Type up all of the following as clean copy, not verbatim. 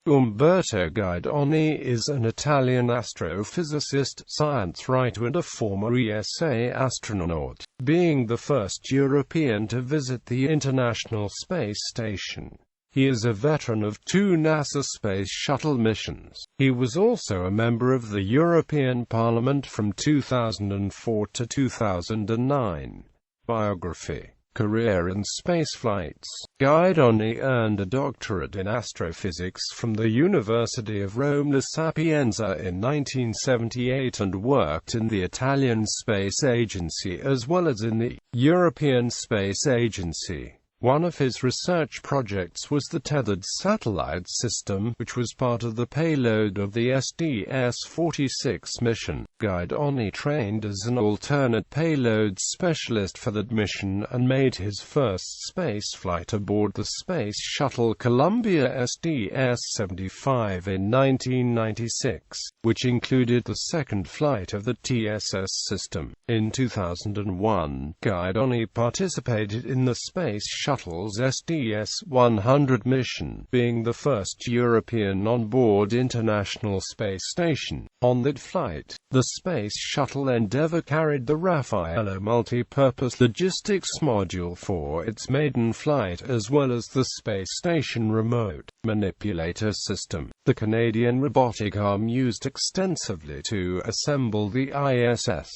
Umberto Guidoni is an Italian astrophysicist, science writer and a former ESA astronaut, being the first European to visit the International Space Station. He is a veteran of 2 NASA Space Shuttle missions. He was also a member of the European Parliament from 2004 to 2009. Biography. Career in spaceflights. Guidoni earned a doctorate in astrophysics from the University of Rome La Sapienza in 1978 and worked in the Italian Space Agency as well as in the European Space Agency. One of his research projects was the tethered satellite system, which was part of the payload of the SDS-46 mission. Guidoni trained as an alternate payload specialist for that mission and made his first spaceflight aboard the Space Shuttle Columbia SDS-75 in 1996, which included the second flight of the TSS system. In 2001, Guidoni participated in the Space Shuttle's SDS-100 mission, being the first European on board International Space Station. On that flight, the Space Shuttle Endeavour carried the Raffaello multi-purpose logistics module for its maiden flight as well as the Space Station remote manipulator system, the Canadian robotic arm used extensively to assemble the ISS.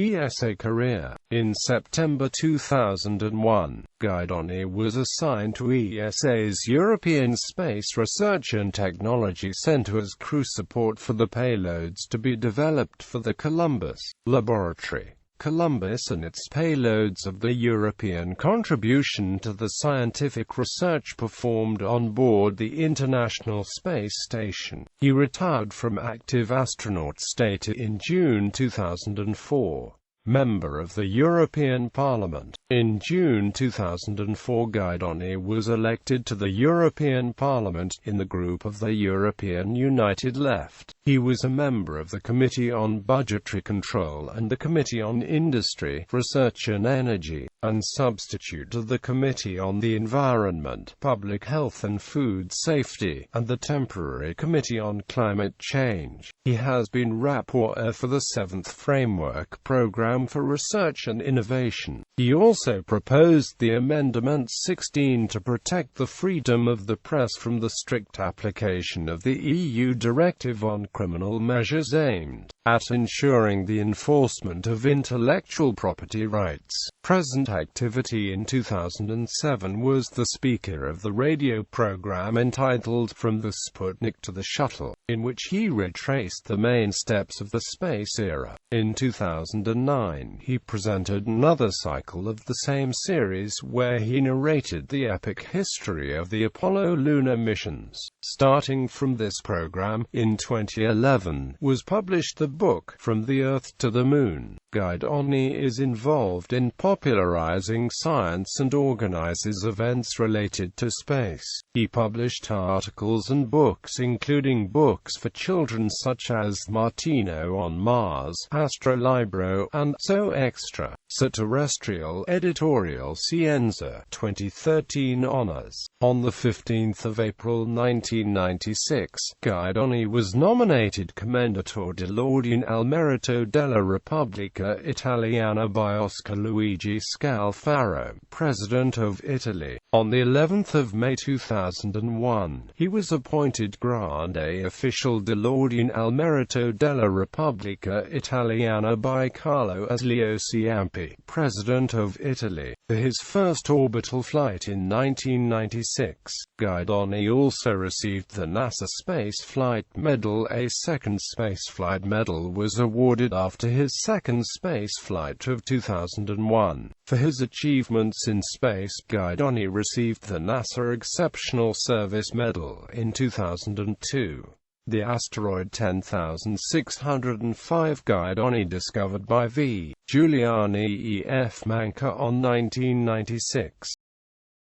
ESA career. In September 2001, Guidoni was assigned to ESA's European Space Research and Technology Centre as crew support for the payloads to be developed for the Columbus laboratory. Columbus and its payloads of the European contribution to the scientific research performed on board the International Space Station. He retired from active astronaut status in June 2004. Member of the European Parliament. In June 2004, Guidoni was elected to the European Parliament, in the group of the European United Left. He was a member of the Committee on Budgetary Control and the Committee on Industry, Research and Energy, and substitute of the Committee on the Environment, Public Health and Food Safety, and the temporary Committee on Climate Change. He has been rapporteur for the 7th Framework Programme for Research and Innovation. He also proposed the Amendment 16 to protect the freedom of the press from the strict application of the EU Directive on Criminal Measures aimed at ensuring the enforcement of intellectual property rights. Present activity in 2007 was the speaker of the radio program entitled From the Sputnik to the Shuttle, in which he retraced the main steps of the space era. In 2009, he presented another cycle of the same series where he narrated the epic history of the Apollo lunar missions. Starting from this program, in 2011, was published the book From the Earth to the Moon. Guidoni is involved in popularizing science and organizes events related to space. He published articles and books including books for children such as Martino on Mars, Astrolibro, and So Extra. Terrestrial Editorial Scienza 2013 Honors. On the 15th of April 1996, Guidoni was nominated Commendatore dell'Ordine al Merito della Repubblica Italiana by Oscar Luigi Scalfaro, President of Italy. On the 11th of May 2001, he was appointed Grande Official dell'Ordine al Merito della Repubblica Italiana by Carlo Aslio Ciampi, President of Italy, for his first orbital flight in 1996. Guidoni also received the NASA Space Flight Medal. A second spaceflight medal was awarded after his second space flight of 2001. For his achievements in space, Guidoni received the NASA Exceptional Service Medal in 2002. The asteroid 10605 Guidoni discovered by V. Giuliani E. F. Manca on 1996.